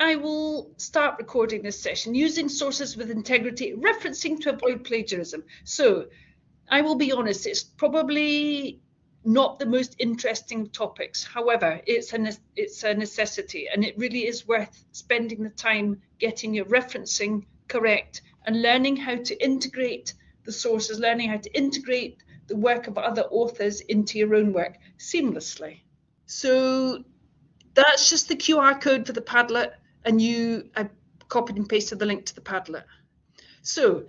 I will start recording this session using sources with integrity, referencing to avoid plagiarism. So I will be honest, it's probably not the most interesting topics. However, it's a necessity, and it really is worth spending the time getting your referencing correct and learning how to integrate the sources, learning how to integrate the work of other authors into your own work seamlessly. So that's just the QR code for the Padlet, and I copied and pasted the link to the Padlet. So,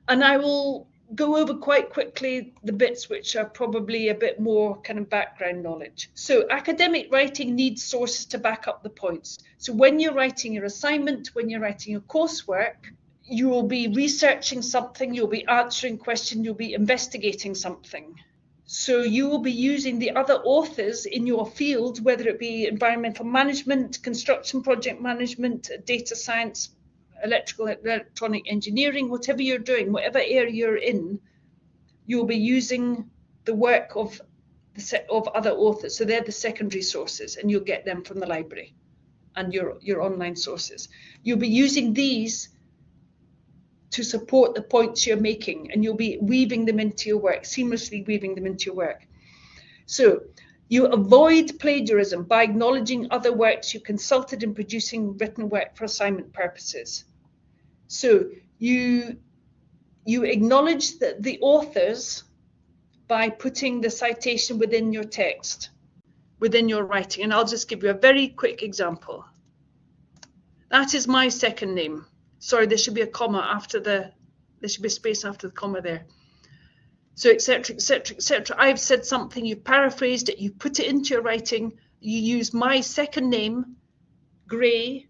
and I will go over quite quickly the bits which are probably a bit more kind of background knowledge. So academic writing needs sources to back up the points. So when you're writing your assignment, when you're writing your coursework, you will be researching something, you'll be answering questions, you'll be investigating something. So you will be using the other authors in your field, whether it be environmental management, construction project management, data science, electrical, electronic engineering, whatever you're doing, whatever area you're in, you'll be using the work of other authors. So they're the secondary sources, and you'll get them from the library and your online sources. You'll be using these to support the points you're making, and you'll be weaving them into your work, seamlessly weaving them into your work. So you avoid plagiarism by acknowledging other works you consulted in producing written work for assignment purposes. So you acknowledge that the authors by putting the citation within your text, within your writing. And I'll just give you a very quick example. That is my second name. Sorry, there should be a comma after there should be a space after the comma there. So etc, etc, etc. I've said something, you've paraphrased it, you put it into your writing, you use my second name, Gray,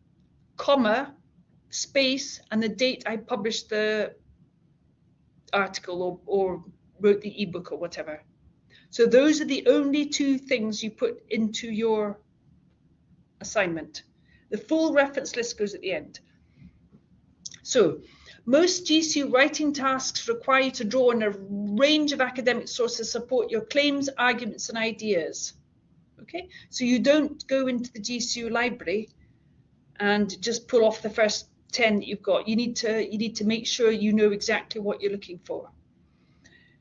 comma, space, and the date I published the article or wrote the ebook or whatever. So those are the only two things you put into your assignment. The full reference list goes at the end. So most GCU writing tasks require you to draw on a range of academic sources to support your claims, arguments, and ideas. Okay, so you don't go into the GCU library and just pull off the first 10 that you've got. You need to make sure you know exactly what you're looking for.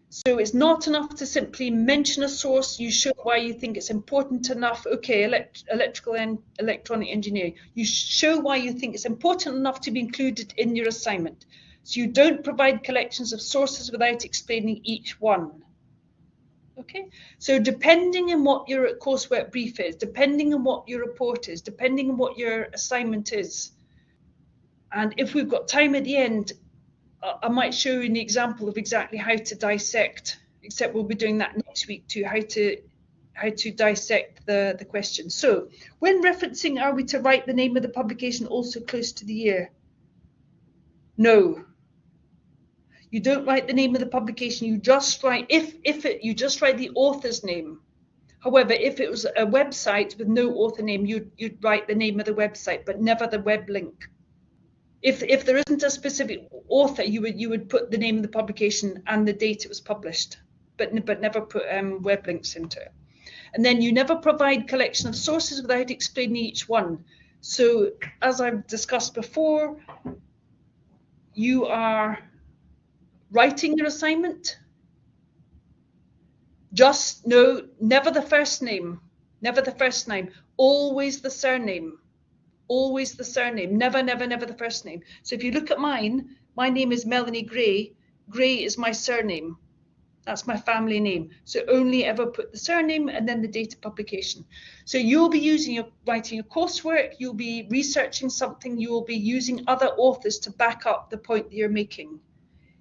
So it's not enough to simply mention a source. You show why you think it's important enough. Okay, electrical and electronic engineering. You show why you think it's important enough to be included in your assignment. So you don't provide collections of sources without explaining each one. Okay, so depending on what your coursework brief is, depending on what your report is, depending on what your assignment is, and if we've got time at the end, I might show you an example of exactly how to dissect, except we'll be doing that next week too, how to dissect the question. So when referencing, are we to write the name of the publication also close to the year? No. You don't write the name of the publication, you just write, you just write the author's name. However, if it was a website with no author name, you'd write the name of the website, but never the web link. If there isn't a specific author, you would put the name of the publication and the date it was published, but never put web links into it. And then you never provide collection of sources without explaining each one. So as I've discussed before, you are writing your assignment. Never the first name, never the first name, always the surname. Always the surname, never, never, never the first name. So if you look at mine, my name is Melanie Gray. Gray is my surname. That's my family name. So only ever put the surname and then the date of publication. So you'll be writing your coursework, you'll be researching something, you will be using other authors to back up the point that you're making.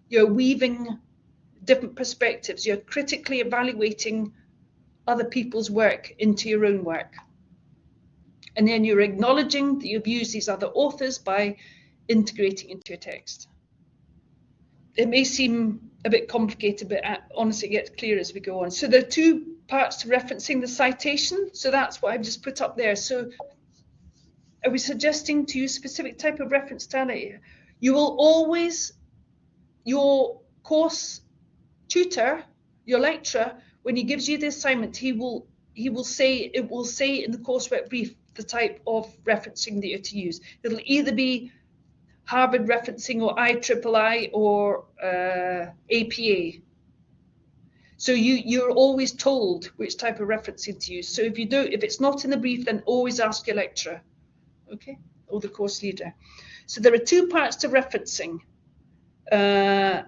You're weaving different perspectives. You're critically evaluating other people's work into your own work. And then you're acknowledging that you've used these other authors by integrating into your text. It may seem a bit complicated, but honestly, it gets clearer as we go on. So there are two parts to referencing the citation. So that's what I've just put up there. So are we suggesting to use a specific type of reference style? You will always, your course tutor, your lecturer, when he gives you the assignment, it will say in the coursework brief, the type of referencing that you're to use. It'll either be Harvard referencing or IIII or APA. So you're always told which type of referencing to use. So if it's not in the brief, then always ask your lecturer, okay, or the course leader. So there are two parts to referencing. The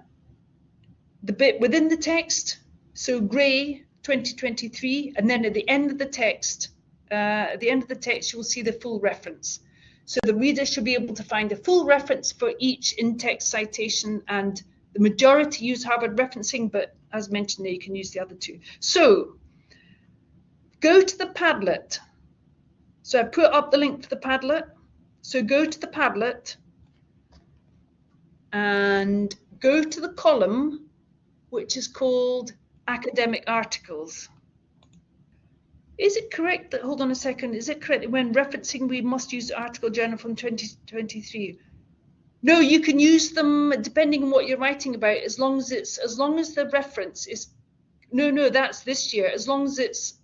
bit within the text, so grey 2023, and then at the end of the text, you will see the full reference. So the reader should be able to find a full reference for each in-text citation, and the majority use Harvard referencing, but as mentioned there, you can use the other two. So go to the Padlet. So I put up the link for the Padlet. So go to the Padlet and go to the column which is called academic articles. Is it correct that, hold on a second, is it correct that when referencing we must use the article journal from 2023? No, you can use them depending on what you're writing about, as long as the reference is, no, that's this year, as long as it's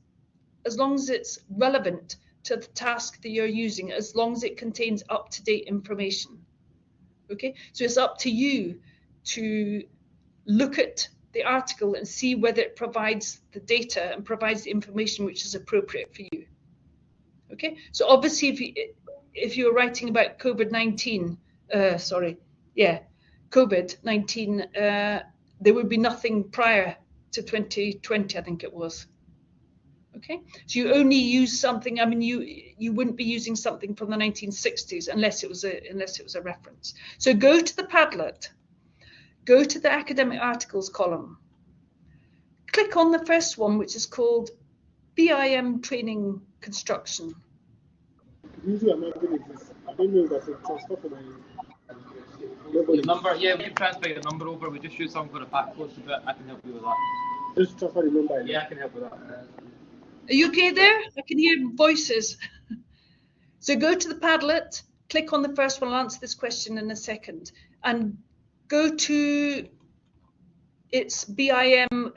relevant to the task that you're using, as long as it contains up-to-date information. Okay, so it's up to you to look at the article and see whether it provides the data and provides the information which is appropriate for you. Okay, so obviously if you're writing about COVID-19, COVID-19, there would be nothing prior to 2020, I think it was. Okay, so you only use something. I mean, you wouldn't be using something from the 1960s unless it was a reference. So go to the Padlet, go to the academic articles column, click on the first one, which is called BIM training construction. Usually I'm not doing this. I don't know if that's a transfer for my number. Yeah, we can transfer your number over. We just use something for a back close a bit. I can help you with that. Just transfer the number. Yeah, I can help with that. Are you okay there? I can hear voices. So go to the Padlet, click on the first one. I'll answer this question in a second. And go to its BIM,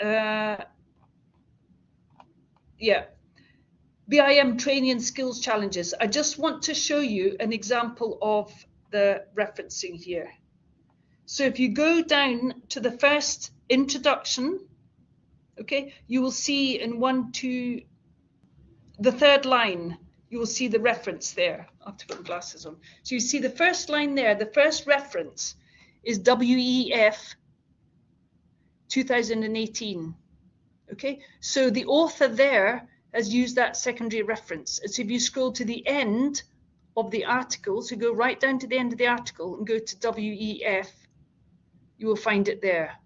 BIM training and skills challenges. I just want to show you an example of the referencing here. So if you go down to the first introduction, okay, you will see in the third line, you will see the reference there. I have to put my glasses on. So you see the first line there, the first reference is WEF 2018. Okay, so the author there has used that secondary reference. And so if you scroll to the end of the article, so go right down to the end of the article and go to WEF, you will find it there.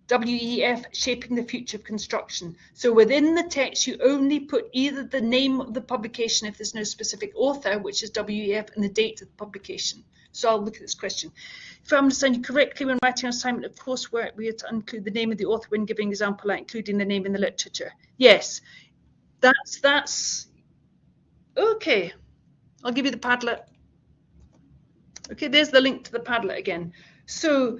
WEF, Shaping the Future of Construction. So within the text, you only put either the name of the publication if there's no specific author, which is WEF, and the date of the publication. So I'll look at this question. If I understand you correctly, when writing an assignment of coursework, we are to include the name of the author when giving an example, like including the name in the literature. Yes, that's okay. I'll give you the Padlet. Okay, there's the link to the Padlet again. So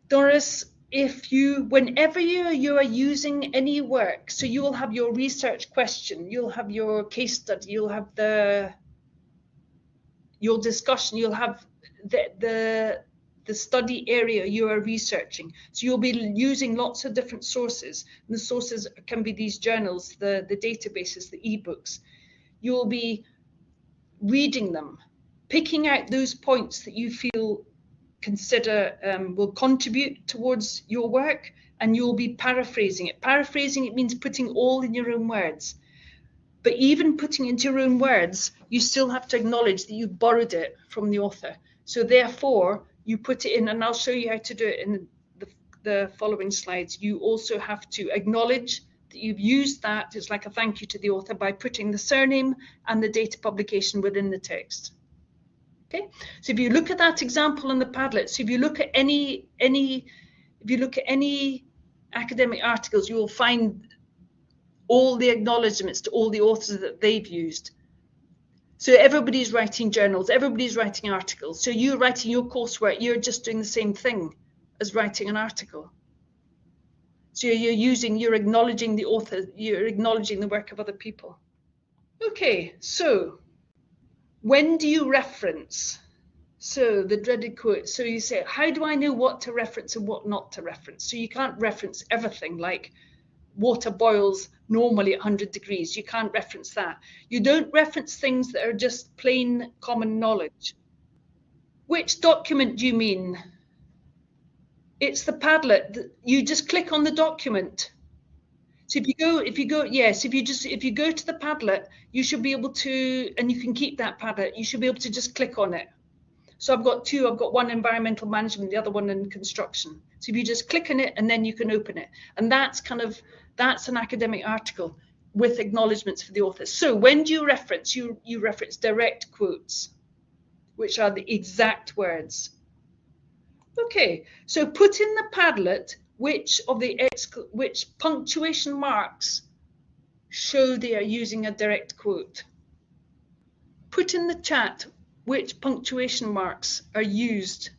Doris, whenever you are using any work, so you will have your research question, you'll have your case study, you'll have your discussion, you'll have the study area you are researching. So you'll be using lots of different sources. And the sources can be these journals, the databases, the ebooks. You'll be reading them, picking out those points that you feel will contribute towards your work, and you'll be paraphrasing it. Paraphrasing, it means putting all in your own words. But even putting into your own words, you still have to acknowledge that you've borrowed it from the author. So therefore, you put it in, and I'll show you how to do it in the following slides. You also have to acknowledge that you've used that. It's like a thank you to the author by putting the surname and the date of publication within the text. Okay, so if you look at that example in the Padlet, so if you look at any academic articles, you will find all the acknowledgements to all the authors that they've used. So everybody's writing journals, everybody's writing articles. So you're writing your coursework, you're just doing the same thing as writing an article. So you're acknowledging the author, you're acknowledging the work of other people. Okay, so when do you reference? So the dreaded quote. So you say, how do I know what to reference and what not to reference? So you can't reference everything, like water boils normally at 100 degrees. You can't reference that. You don't reference things that are just plain common knowledge. Which document do you mean? It's the Padlet. You just click on the document. So if you go to the Padlet, you should be able to, and you can keep that Padlet, you should be able to just click on it. So I've got two, I've got one environmental management, the other one in construction. So if you just click on it and then you can open it. And that's an academic article with acknowledgements for the author. So when do you reference? You reference direct quotes, which are the exact words. Okay, so put in the Padlet which punctuation marks show they are using a direct quote. Put in the chat which punctuation marks are used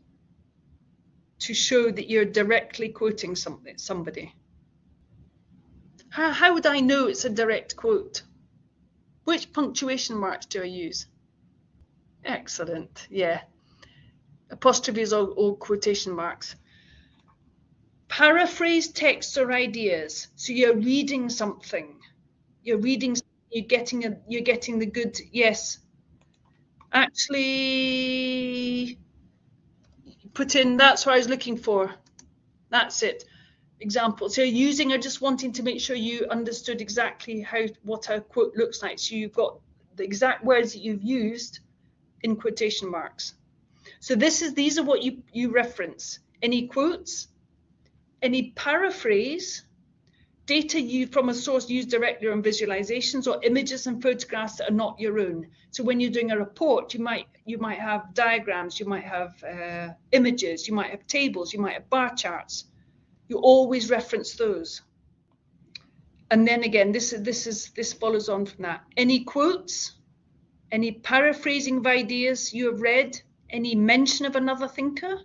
to show that you're directly quoting somebody. How would I know it's a direct quote? Which punctuation marks do I use? Excellent, yeah. Apostrophes or quotation marks. Paraphrase texts or ideas. So you're reading something. You're getting the good, yes. Actually, put in, that's what I was looking for. That's it. Example. So using or just wanting to make sure you understood exactly what a quote looks like. So you've got the exact words that you've used in quotation marks. So these are what you reference. Any quotes, any paraphrase, data from a source used directly on visualizations, or images and photographs that are not your own. So when you're doing a report, you might have diagrams, you might have images, you might have tables, you might have bar charts. You always reference those. And then again, this follows on from that. Any quotes, any paraphrasing of ideas you have read, any mention of another thinker,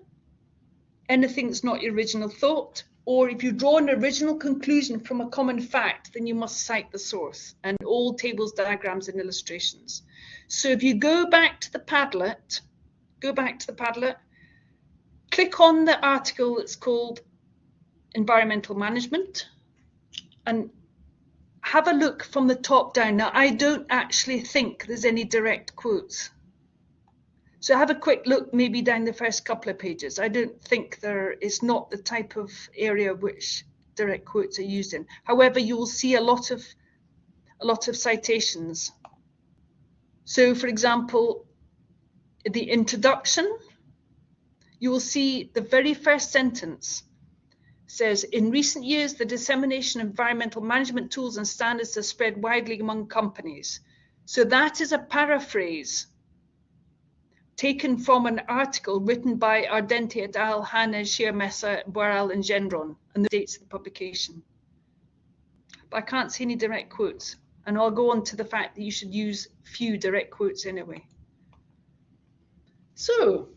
anything that's not your original thought, or if you draw an original conclusion from a common fact, then you must cite the source, and all tables, diagrams, and illustrations. So if you go back to the Padlet, click on the article that's called Environmental Management, and have a look from the top down. Now, I don't actually think there's any direct quotes. So have a quick look maybe down the first couple of pages. I don't think it's not the type of area which direct quotes are used in. However, you will see a lot of citations. So for example, the introduction, you will see the very first sentence says, in recent years, the dissemination of environmental management tools and standards has spread widely among companies. So that is a paraphrase taken from an article written by Ardenti et al., Hanna, Shearmesser, Boral, and Gendron, and the dates of the publication. But I can't see any direct quotes, and I'll go on to the fact that you should use few direct quotes anyway. So,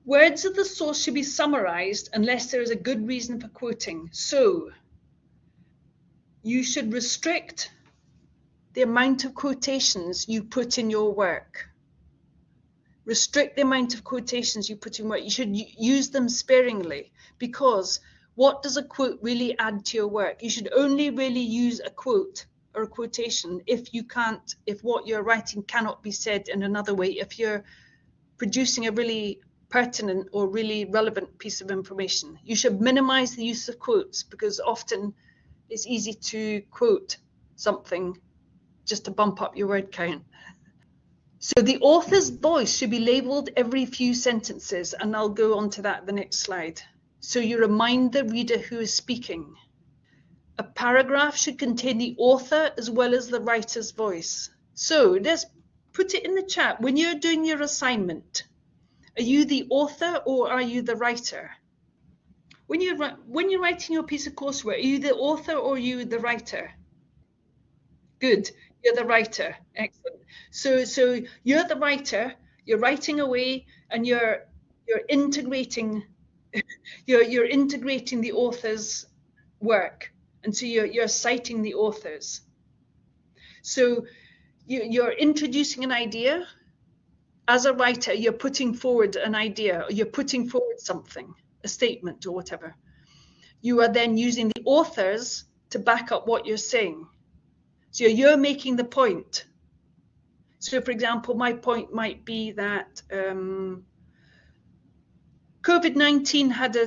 words of the source should be summarized unless there is a good reason for quoting. So, you should restrict the amount of quotations you put in your work. Restrict the amount of quotations you put in work. You should use them sparingly, because what does a quote really add to your work? You should only really use a quote or a quotation if what you're writing cannot be said in another way, if you're producing a really pertinent or really relevant piece of information. You should minimize the use of quotes, because often it's easy to quote something just to bump up your word count. So the author's voice should be labelled every few sentences, and I'll go on to that the next slide. So you remind the reader who is speaking. A paragraph should contain the author as well as the writer's voice. So let's put it in the chat. When you're doing your assignment, are you the author or are you the writer? When you're writing your piece of coursework, are you the author or are you the writer? Good. You're the writer. Excellent. So you're the writer. You're writing away, and you're integrating. You're integrating the author's work, and so you're citing the authors. So you're introducing an idea. As a writer, you're putting forward an idea, or you're putting forward something, a statement or whatever. You are then using the authors to back up what you're saying. So you're making the point. So for example, my point might be that COVID-19 had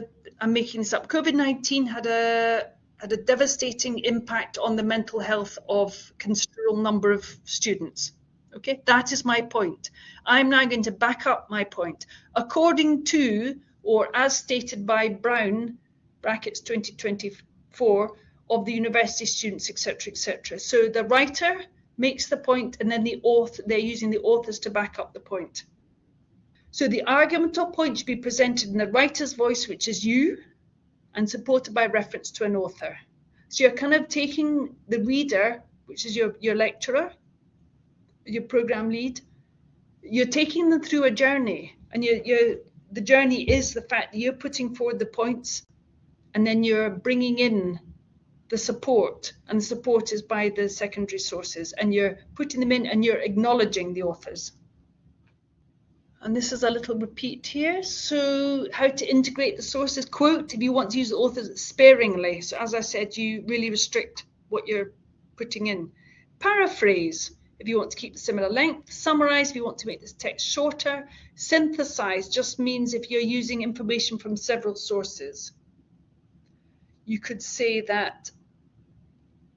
I'm making this up, COVID-19 had a devastating impact on the mental health of a considerable number of students. Okay, that is my point. I'm now going to back up my point. According to, or as stated by Brown, brackets 2024, of the university students, etc., etc. So the writer makes the point, and then the author, they're using the authors to back up the point. So the argument or point should be presented in the writer's voice, which is you, and supported by reference to an author. So you're kind of taking the reader, which is your lecturer, your program lead, you're taking them through a journey, and the journey is the fact that you're putting forward the points, and then you're bringing in the support, and the support is by the secondary sources, and you're putting them in and you're acknowledging the authors. And this is a little repeat here. So how to integrate the sources. Quote, if you want to use the authors sparingly. So as I said, you really restrict what you're putting in. Paraphrase, if you want to keep the similar length. Summarize, if you want to make this text shorter. Synthesize just means if you're using information from several sources. You could say that,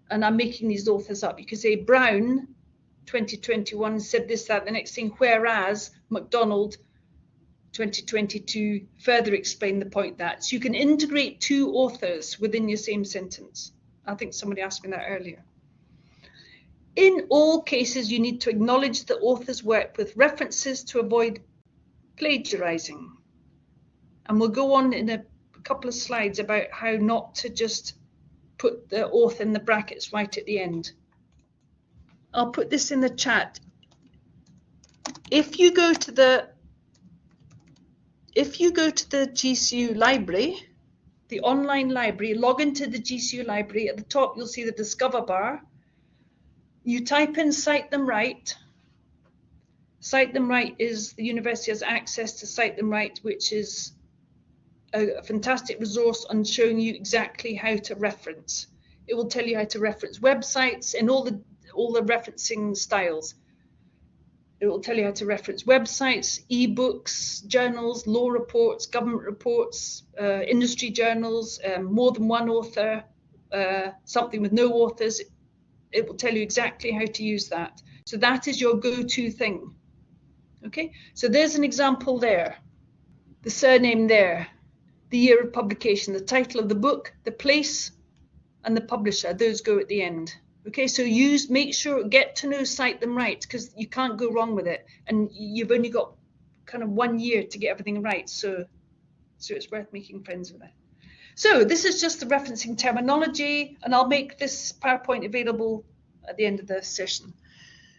and I'm making these authors up, you could say Brown 2021 said this, that, the next thing, whereas MacDonald 2022 further explained the point that. So you can integrate two authors within your same sentence. I think somebody asked me that earlier. In all cases, you need to acknowledge the author's work with references to avoid plagiarizing. And we'll go on in a couple of slides about how not to just put the author in the brackets right at the end. I'll put this in the chat. If you go to the GCU library, the online library, log into the GCU library. At the top, you'll see the Discover bar. You type in Cite Them Right. Cite Them Right is, the university has access to Cite Them Right, which is a fantastic resource on showing you exactly how to reference. It will tell you how to reference websites and all the referencing styles. It will tell you how to reference websites, ebooks, journals, law reports, government reports, industry journals, more than one author, something with no authors. It will tell you exactly how to use that. So that is your go-to thing. Okay, so there's an example there. The surname there, the year of publication, the title of the book, the place, and the publisher. Those go at the end. Okay, so make sure, get to know Cite Them Right, because you can't go wrong with it. And you've only got kind of 1 year to get everything right. So it's worth making friends with it. So this is just the referencing terminology, and I'll make this PowerPoint available at the end of the session.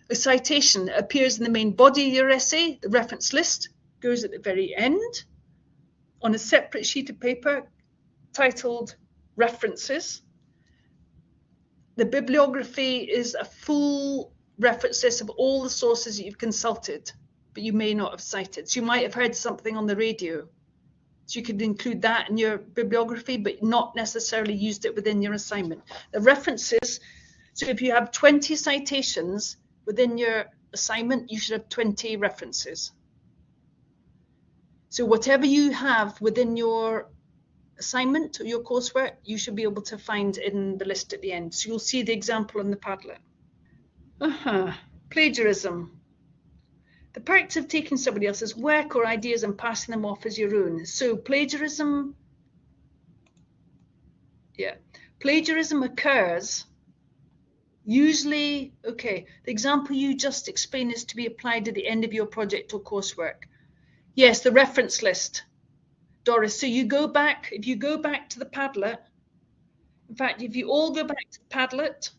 The citation appears in the main body of your essay. The reference list goes at the very end on a separate sheet of paper titled References. The bibliography is a full reference list of all the sources that you've consulted, but you may not have cited. So you might have heard something on the radio. So you could include that in your bibliography, but not necessarily used it within your assignment. The references, so if you have 20 citations within your assignment, you should have 20 references. So whatever you have within your assignment or your coursework, you should be able to find in the list at the end. So you'll see the example on the Padlet. Plagiarism. The practice of taking somebody else's work or ideas and passing them off as your own. So plagiarism occurs usually, okay, the example you just explained is to be applied at the end of your project or coursework. Yes, the reference list. Doris, so if you go back to the Padlet, in fact, if you all go back to the Padlet,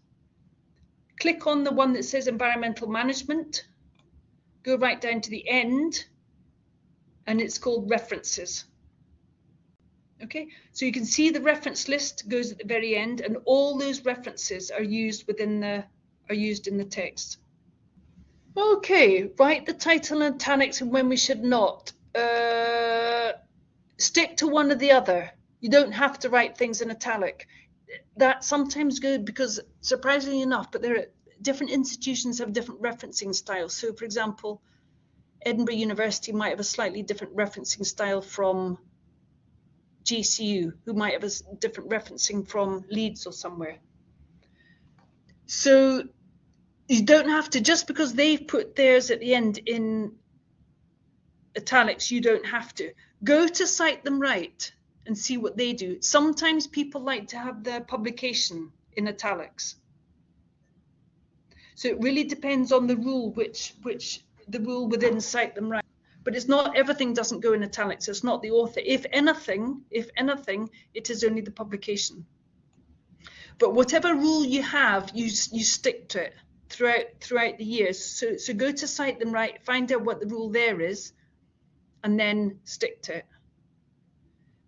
click on the one that says environmental management, go right down to the end, and it's called references. Okay, so you can see the reference list goes at the very end, and all those references are used within are used in the text. Okay, write the title in italics and when we should not. Stick to one or the other. You don't have to write things in italic. That's sometimes good because, surprisingly enough, but there are different institutions have different referencing styles. So, for example, Edinburgh University might have a slightly different referencing style from GCU, who might have a different referencing from Leeds or somewhere. So you don't have to, just because they've put theirs at the end in italics, you don't have to. Go to Cite Them Right and see what they do. Sometimes people like to have their publication in italics. So it really depends on the rule, which the rule within Cite Them Right. But it's not, everything doesn't go in italics. It's not the author. If anything, it is only the publication. But whatever rule you have, you stick to it throughout the years. So go to Cite Them Right, find out what the rule there is, and then stick to it.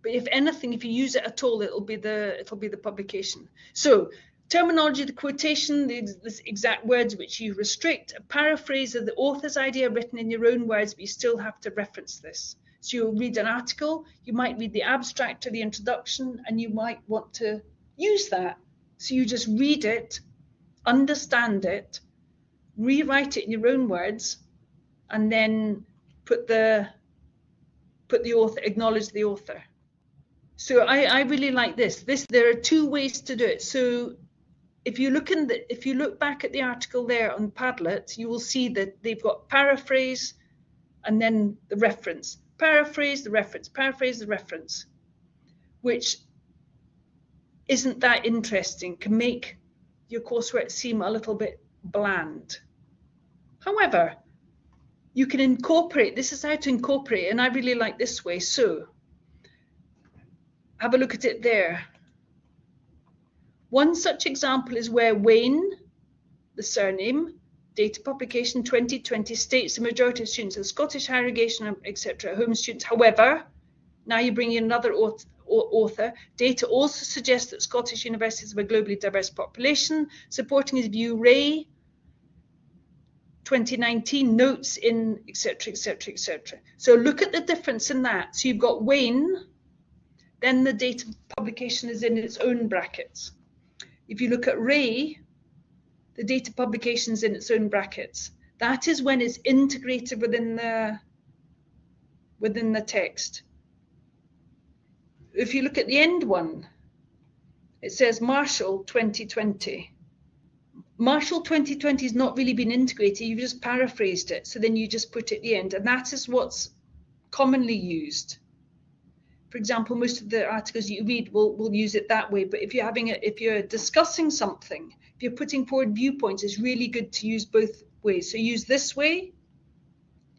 But if anything, if you use it at all, it'll be the publication. So terminology, the quotation, the exact words which you restrict, a paraphrase of the author's idea written in your own words, but you still have to reference this. So you'll read an article, you might read the abstract or the introduction, and you might want to use that. So you just read it, understand it, rewrite it in your own words, and then put the author, acknowledge the author. So I really like this. There are two ways to do it. So if you look back at the article there on Padlet, you will see that they've got paraphrase and then the reference. Paraphrase, the reference, paraphrase, the reference, which isn't that interesting, can make your coursework seem a little bit bland. However, you can incorporate, this is how to incorporate, and I really like this way. So have a look at it there. One such example is where Wayne, the surname, date of publication 2020, states the majority of students of Scottish higher education, etc., home students. However, now you bring in another author. Data also suggests that Scottish universities have a globally diverse population. Supporting his view, Ray, 2019, notes in, etc., etc., etc. So look at the difference in that. So you've got Wayne, then the date of publication is in its own brackets. If you look at Ray, the date of publication is in its own brackets. That is when it's integrated within the text. If you look at the end one, it says Marshall 2020. Marshall 2020 has not really been integrated, you've just paraphrased it, so then you just put it at the end, and that is what's commonly used. For example, most of the articles you read will use it that way, but if you're discussing something, if you're putting forward viewpoints, it's really good to use both ways. So use this way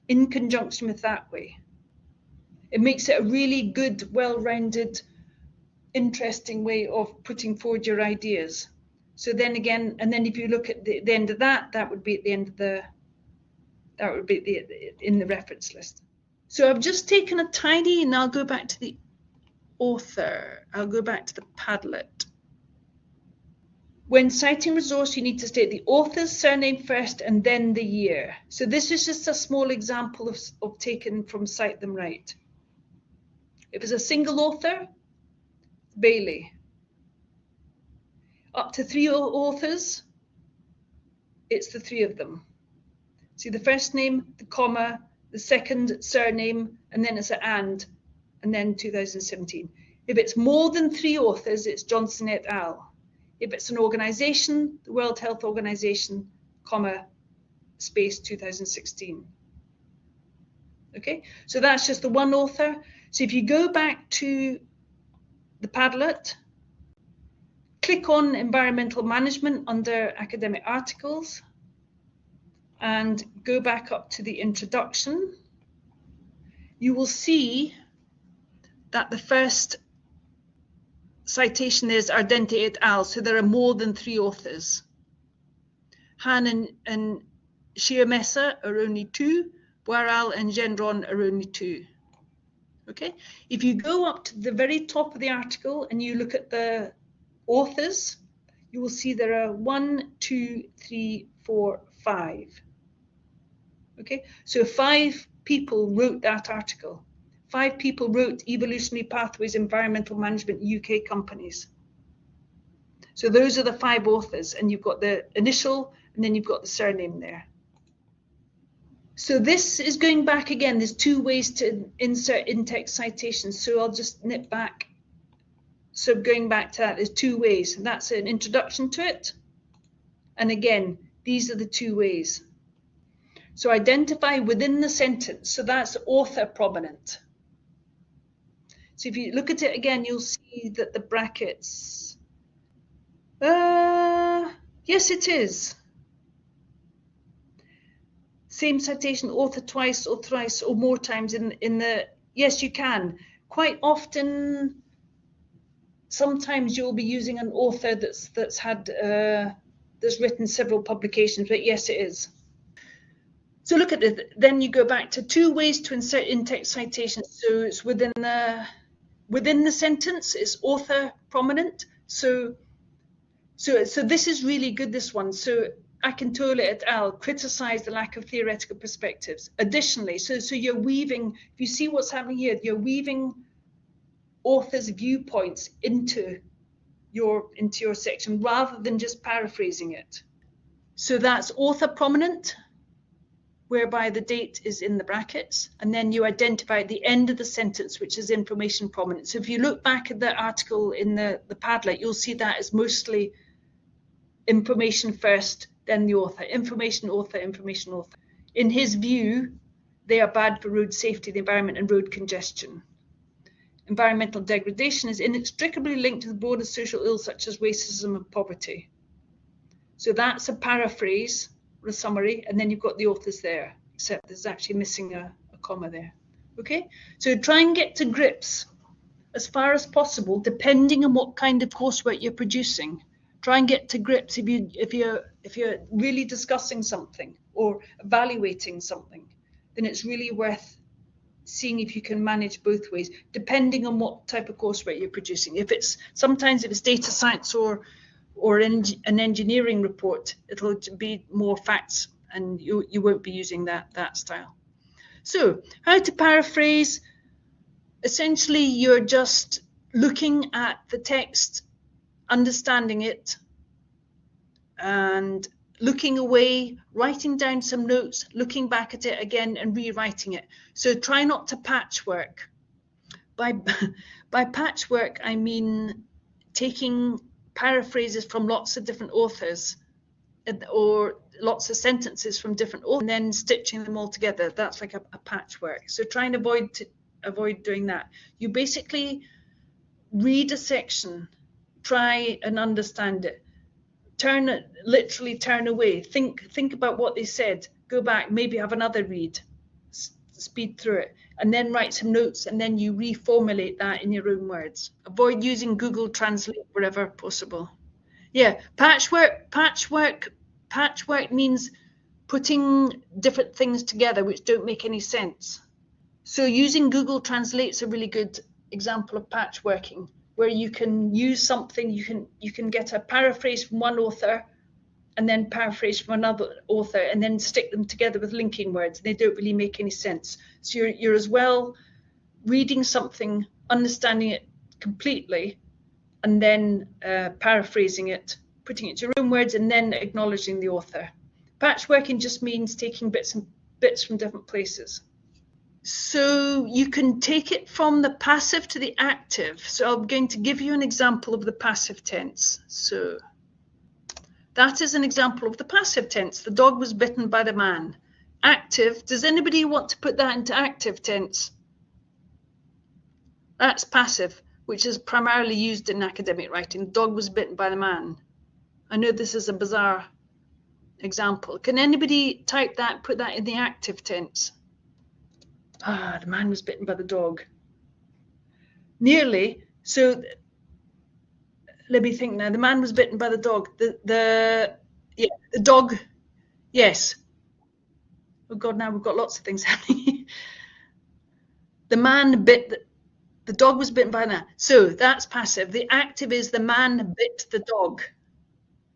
in conjunction with that way. It makes it a really good, well-rounded, interesting way of putting forward your ideas. So then again, and then if you look at the end of that, that would be at the end of in the reference list. So I've just taken a tiny, and I'll go back to the author. I'll go back to the Padlet. When citing resource, you need to state the author's surname first and then the year. So this is just a small example of taken from Cite Them Right. If it's a single author, Bailey. Up to 3 authors, it's the 3 of them. See the first name, the comma, the second surname, and then it's an and then 2017. If it's more than 3 authors, it's Johnson et al. If it's an organization, the World Health Organization, comma, space 2016. Okay, so that's just the one author. So if you go back to the Padlet, click on environmental management under academic articles and go back up to the introduction, you will see that the first citation is Ardenti et al. So there are more than 3 authors. Han and Schiamessa are only 2. Boiral and Gendron are only 2. Okay, if you go up to the very top of the article and you look at the authors, you will see there are 1, 2, 3, 4, 5. Okay, so 5 people wrote that article. 5 people wrote Evolutionary Pathways Environmental Management UK Companies. So those are the 5 authors, and you've got the initial and then you've got the surname there. So this is going back again. There's 2 ways to insert in-text citations. So I'll just nip back. So going back to that, there's 2 ways. And that's an introduction to it. And again, these are the 2 ways. So identify within the sentence. So that's author prominent. So if you look at it again, you'll see that the brackets. Yes, it is. Same citation, author twice or thrice or more times in the, yes, you can. Quite often, sometimes you'll be using an author that's written several publications, but yes, it is. So look at it. Then you go back to 2 ways to insert in-text citations. So it's within the sentence. It's author prominent. So this is really good. This one. So Akintola et al. Criticise the lack of theoretical perspectives. Additionally, so you're weaving. If you see what's happening here, you're weaving authors' viewpoints into your section rather than just paraphrasing it. So that's author prominent, whereby the date is in the brackets, and then you identify at the end of the sentence, which is information prominent. So if you look back at the article in the Padlet, you'll see that is mostly information first, then the author. Information author, information author. In his view, they are bad for road safety, the environment, and road congestion. Environmental degradation is inextricably linked to the broader social ills such as racism and poverty. So that's a paraphrase, a summary, and then you've got the authors there, except there's actually missing a comma there. Okay, so try and get to grips as far as possible, depending on what kind of coursework you're producing. Try and get to grips if you're really discussing something or evaluating something, then it's really worth seeing if you can manage both ways, depending on what type of coursework you're producing. Sometimes if it's data science or an engineering report, it'll be more facts, and you won't be using that style. So how to paraphrase? Essentially, you're just looking at the text, understanding it, and looking away, writing down some notes, looking back at it again and rewriting it. So try not to patchwork. By patchwork, I mean taking paraphrases from lots of different authors or lots of sentences from different authors and then stitching them all together. That's like a patchwork. So try and avoid doing that. You basically read a section, try and understand it, literally turn away, think about what they said, go back, maybe have another read, speed through it, and then write some notes, and then you reformulate that in your own words. Avoid using Google Translate wherever possible. Yeah, patchwork means putting different things together which don't make any sense. So using Google Translate's a really good example of patchworking, where you can use something, you can get a paraphrase from one author and then paraphrase from another author and then stick them together with linking words. They don't really make any sense. So you're as well reading something, understanding it completely, and then paraphrasing it, putting it to your own words, and then acknowledging the author. Patchworking just means taking bits from different places. So you can take it from the passive to the active. So I'm going to give you an example of the passive tense. So that is an example of the passive tense. The dog was bitten by the man. Active, does anybody want to put that into active tense? That's passive, which is primarily used in academic writing. The dog was bitten by the man. I know this is a bizarre example. Can anybody type that, put that in the active tense? The man was bitten by the dog. Nearly. So let me think now. The man was bitten by the dog. The dog. Yes. Oh God, now we've got lots of things happening. The man bit. The dog was bitten by the man. So that's passive. The active is the man bit the dog.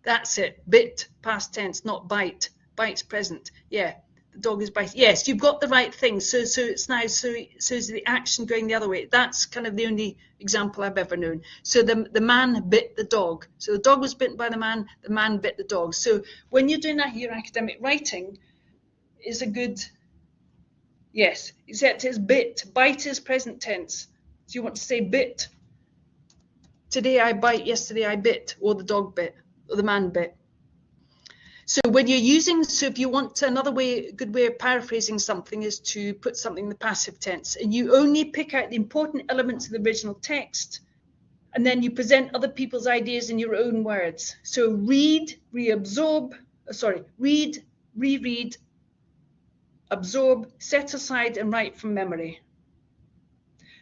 That's it. Bit, past tense, not bite. Bite's present. Yeah, the dog is biting. Yes, you've got the right thing. So it's now, so is the action going the other way. That's kind of the only example I've ever known. So the man bit the dog. So the dog was bitten by the man bit the dog. So when you're doing your academic writing, is a good, yes, except it's bit. Bite is present tense. So you want to say bit. Today I bite, yesterday I bit, or the dog bit, or the man bit. So when you're using, so if you want to, another way, good way of paraphrasing something is to put something in the passive tense, and you only pick out the important elements of the original text, and then you present other people's ideas in your own words. So read, reabsorb, read, reread, absorb, set aside, and write from memory.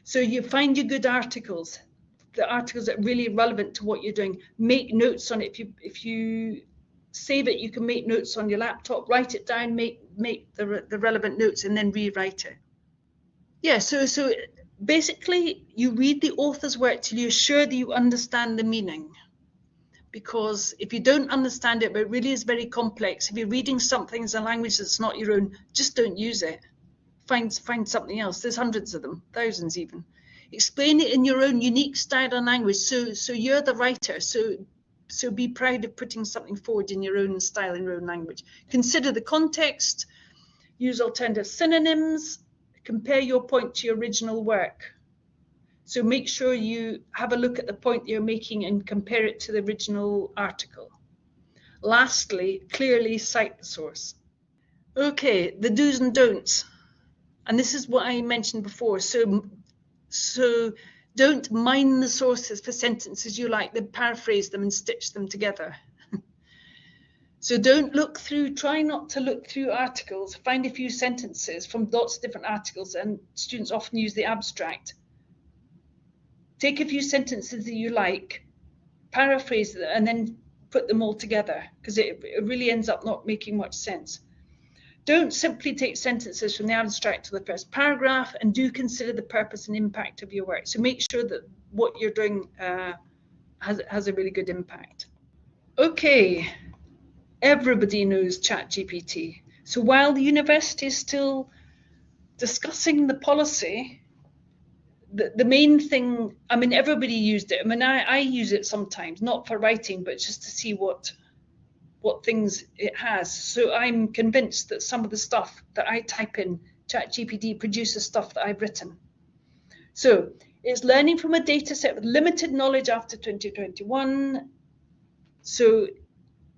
So you find your good articles, the articles that are really relevant to what you're doing. Make notes on it. If you save it, you can make notes on your laptop, write it down, make the relevant notes, and then rewrite it. Yeah, so basically you read the author's work till you're sure that you understand the meaning. Because if you don't understand it, but it really is very complex, if you're reading something in a language that's not your own, just don't use it. Find something else. There's hundreds of them, thousands even. Explain it in your own unique style and language. So you're the writer. So be proud of putting something forward in your own style, in your own language. Consider the context. Use alternative synonyms. Compare your point to your original work. So make sure you have a look at the point you're making and compare it to the original article. Lastly, clearly cite the source. Okay, the do's and don'ts. And this is what I mentioned before. So don't mine the sources for sentences you like, then paraphrase them and stitch them together. So try not to look through articles, find a few sentences from lots of different articles, and students often use the abstract. Take a few sentences that you like, paraphrase them, and then put them all together, because it really ends up not making much sense. Don't simply take sentences from the abstract to the first paragraph, and do consider the purpose and impact of your work. So make sure that what you're doing has a really good impact. Okay, everybody knows ChatGPT. So while the university is still discussing the policy, the main thing, I mean, everybody used it. I mean, I use it sometimes, not for writing, but just to see what things it has. So I'm convinced that some of the stuff that I type in ChatGPT produces stuff that I've written. So it's learning from a data set with limited knowledge after 2021. So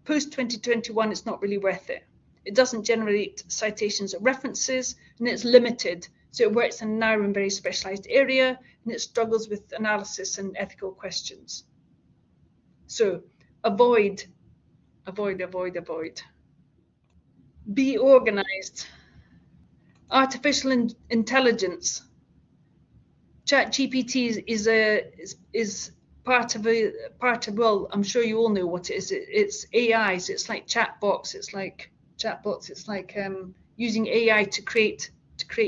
post 2021, it's not really worth it. It doesn't generate citations or references, and it's limited. So it works in a narrow and very specialized area, and it struggles with analysis and ethical questions. So avoid. Be organized. Artificial intelligence. ChatGPT is part of, well, I'm sure you all know what it is. It's AIs. It's like chatbots. It's like using AI to create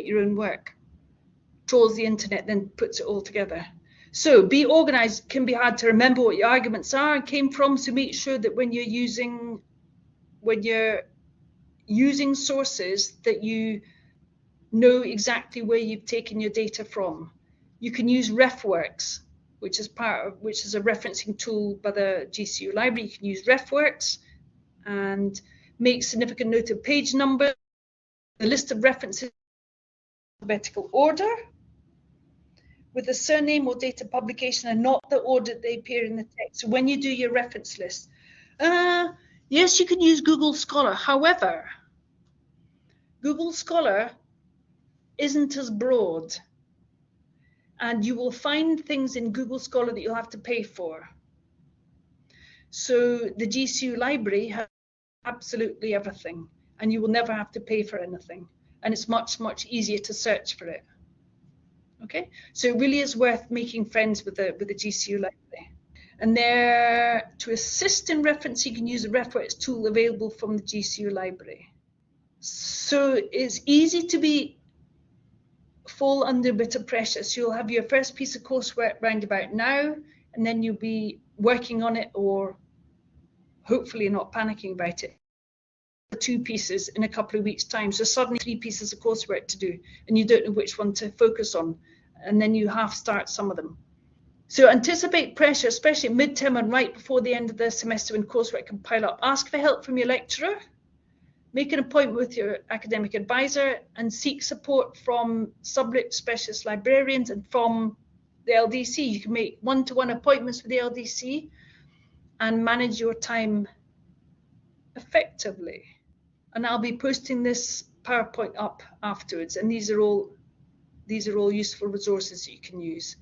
your own work. Trawls the internet, then puts it all together. So be organized. Can be hard to remember what your arguments are and came from. So make sure that when you're using sources, that you know exactly where you've taken your data from. You can use RefWorks, which is a referencing tool by the GCU library. You can use RefWorks and make significant note of page number, the list of references in alphabetical order, with the surname or date of publication and not the order they appear in the text. So when you do your reference list, yes, you can use Google Scholar. However, Google Scholar isn't as broad, and you will find things in Google Scholar that you'll have to pay for. So the GCU library has absolutely everything, and you will never have to pay for anything. And it's much, much easier to search for it. Okay, so it really is worth making friends with the GCU library. And there, to assist in reference, you can use a RefWorks tool available from the GCU library. So it's easy to fall under a bit of pressure. So you'll have your first piece of coursework round about now, and then you'll be working on it, or hopefully not panicking about it. 2 pieces in a couple of weeks' time, so suddenly 3 pieces of coursework to do, and you don't know which one to focus on, and then you half start some of them. So anticipate pressure, especially midterm and right before the end of the semester when coursework can pile up. Ask for help from your lecturer, make an appointment with your academic advisor, and seek support from subject specialist librarians and from the LDC. You can make one-to-one appointments with the LDC and manage your time effectively. And I'll be posting this PowerPoint up afterwards, and these are all useful resources that you can use.